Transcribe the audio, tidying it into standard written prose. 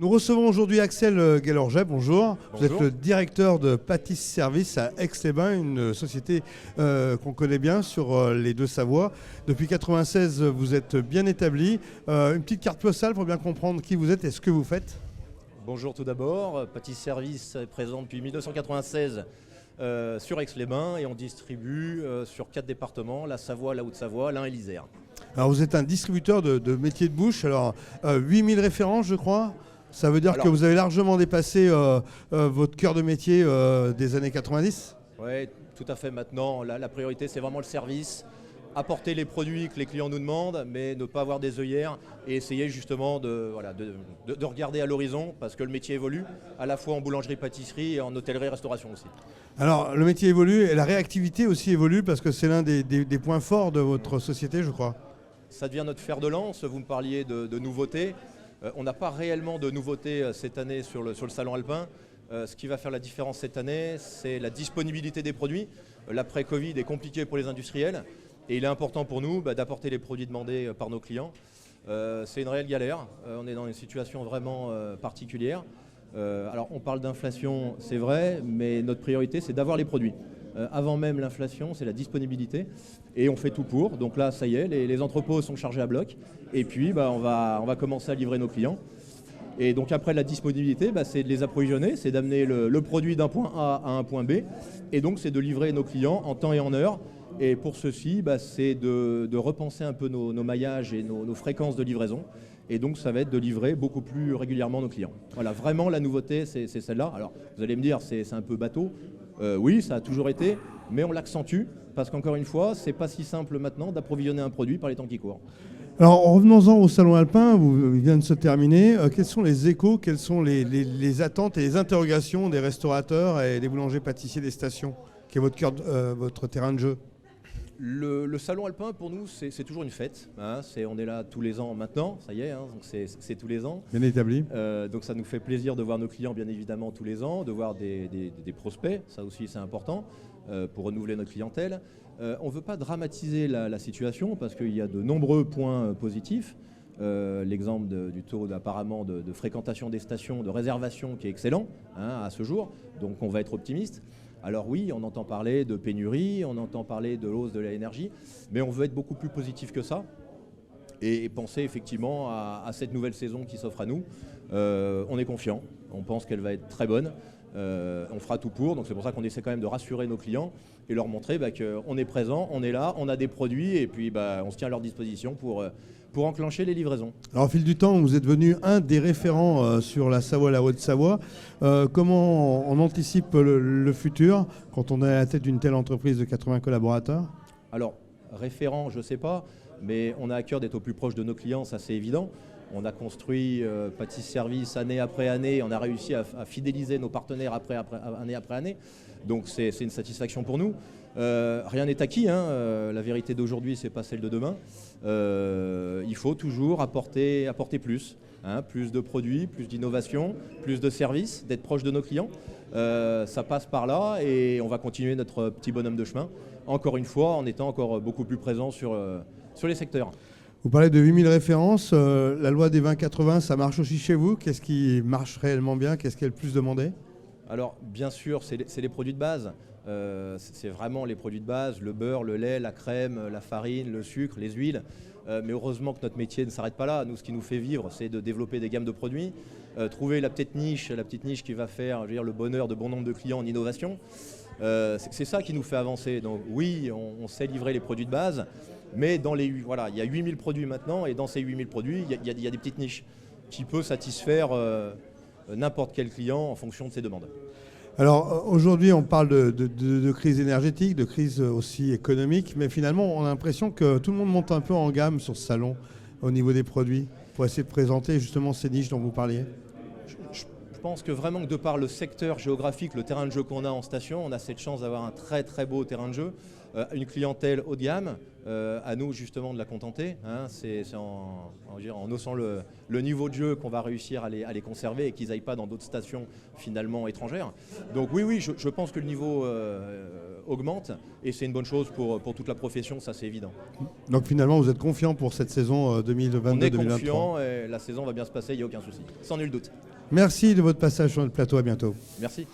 Nous recevons aujourd'hui Axel Gelorget, bonjour. Vous êtes Bonjour. le directeur de Pâtis Service à Aix-les-Bains, une société qu'on connaît bien sur les Deux-Savoies. Depuis 1996, vous êtes bien établi. Une petite carte postale pour bien comprendre qui vous êtes et ce que vous faites. Bonjour tout d'abord, Pâtis Service est présent depuis 1996 sur Aix-les-Bains et on distribue sur 4 départements, la Savoie, la Haute-Savoie, l'Ain et l'Isère. Alors vous êtes un distributeur de métiers de bouche, alors 8000 références je crois. Ça veut dire que vous avez largement dépassé votre cœur de métier des années 90 ? Oui, tout à fait. Maintenant, la priorité, c'est vraiment le service, apporter les produits que les clients nous demandent, mais ne pas avoir des œillères et essayer justement de regarder à l'horizon, parce que le métier évolue, à la fois en boulangerie-pâtisserie et en hôtellerie-restauration aussi. Alors le métier évolue et la réactivité aussi évolue parce que c'est l'un des points forts de votre société, je crois. Ça devient notre fer de lance. Vous me parliez de nouveautés. On n'a pas réellement de nouveautés cette année sur le salon alpin. Ce qui va faire la différence cette année, c'est la disponibilité des produits. L'après-Covid est compliqué pour les industriels et il est important pour nous d'apporter les produits demandés par nos clients. C'est une réelle galère. On est dans une situation vraiment particulière. Alors on parle d'inflation, c'est vrai, mais notre priorité, c'est d'avoir les produits. Avant même l'inflation, c'est la disponibilité et on fait tout pour. Donc là, ça y est, les entrepôts sont chargés à bloc et puis on va commencer à livrer nos clients. Et donc après la disponibilité, c'est de les approvisionner, c'est d'amener le produit d'un point A à un point B et donc c'est de livrer nos clients en temps et en heure. Et pour ceci, c'est de repenser un peu nos maillages et nos fréquences de livraison. Et donc ça va être de livrer beaucoup plus régulièrement nos clients. Voilà, vraiment la nouveauté, c'est celle-là. Alors vous allez me dire, c'est un peu bateau. Oui, ça a toujours été, mais on l'accentue parce qu'encore une fois, c'est pas si simple maintenant d'approvisionner un produit par les temps qui courent. Alors revenons-en au salon alpin, il vient de se terminer. Quels sont les échos, quelles sont les attentes et les interrogations des restaurateurs et des boulangers pâtissiers des stations, qui est votre terrain de jeu? Le salon alpin, pour nous, c'est toujours une fête. Hein. On est là tous les ans maintenant, ça y est, hein, donc c'est tous les ans. Bien établi. Donc ça nous fait plaisir de voir nos clients, bien évidemment, tous les ans, de voir des prospects, ça aussi c'est important, pour renouveler notre clientèle. On ne veut pas dramatiser la situation, parce qu'il y a de nombreux points positifs. L'exemple du taux apparemment de fréquentation des stations, de réservation qui est excellent à ce jour, donc on va être optimiste. Alors oui, on entend parler de pénurie, on entend parler de hausse de l'énergie, mais on veut être beaucoup plus positif que ça et penser effectivement à cette nouvelle saison qui s'offre à nous. On est confiant, on pense qu'elle va être très bonne, on fera tout pour, donc c'est pour ça qu'on essaie quand même de rassurer nos clients et leur montrer qu'on est présent, on est là, on a des produits et puis on se tient à leur disposition pour enclencher les livraisons. Alors au fil du temps, vous êtes devenu un des référents sur la Savoie, la Haute-Savoie. Comment on anticipe le futur quand on est à la tête d'une telle entreprise de 80 collaborateurs? Alors, référent, je ne sais pas, mais on a à cœur d'être au plus proche de nos clients, ça c'est évident. On a construit Pâtis Service année après année, on a réussi à fidéliser nos partenaires année après année. Donc c'est une satisfaction pour nous. Rien n'est acquis, hein. La vérité d'aujourd'hui, c'est pas celle de demain. Il faut toujours apporter plus, hein, plus de produits, plus d'innovation, plus de services, d'être proche de nos clients. Ça passe par là et on va continuer notre petit bonhomme de chemin, encore une fois, en étant encore beaucoup plus présent sur les secteurs. Vous parlez de 8000 références, la loi des 20-80, ça marche aussi chez vous? Qu'est-ce qui marche réellement bien? Qu'est-ce qui est le plus demandé? Alors bien sûr, c'est les produits de base. C'est vraiment les produits de base, le beurre, le lait, la crème, la farine, le sucre, les huiles. Mais heureusement que notre métier ne s'arrête pas là. Nous, ce qui nous fait vivre, c'est de développer des gammes de produits, trouver la petite niche qui va faire le bonheur de bon nombre de clients en innovation. C'est ça qui nous fait avancer. Donc oui, on sait livrer les produits de base, mais il y a 8000 produits maintenant, et dans ces 8000 produits, il y a des petites niches qui peuvent satisfaire n'importe quel client en fonction de ses demandes. Alors aujourd'hui, on parle de crise énergétique, de crise aussi économique, mais finalement, on a l'impression que tout le monde monte un peu en gamme sur ce salon au niveau des produits pour essayer de présenter justement ces niches dont vous parliez. Je pense que vraiment, de par le secteur géographique, le terrain de jeu qu'on a en station, on a cette chance d'avoir un très très beau terrain de jeu, une clientèle haut de gamme, à nous justement de la contenter. Hein, c'est en haussant le niveau de jeu qu'on va réussir à les conserver et qu'ils n'aillent pas dans d'autres stations finalement étrangères. Donc oui, je pense que le niveau augmente et c'est une bonne chose pour toute la profession, ça c'est évident. Donc finalement, vous êtes confiant pour cette saison 2022-2023? On est confiant et la saison va bien se passer, il n'y a aucun souci, sans nul doute. Merci de votre passage sur notre plateau, à bientôt. Merci.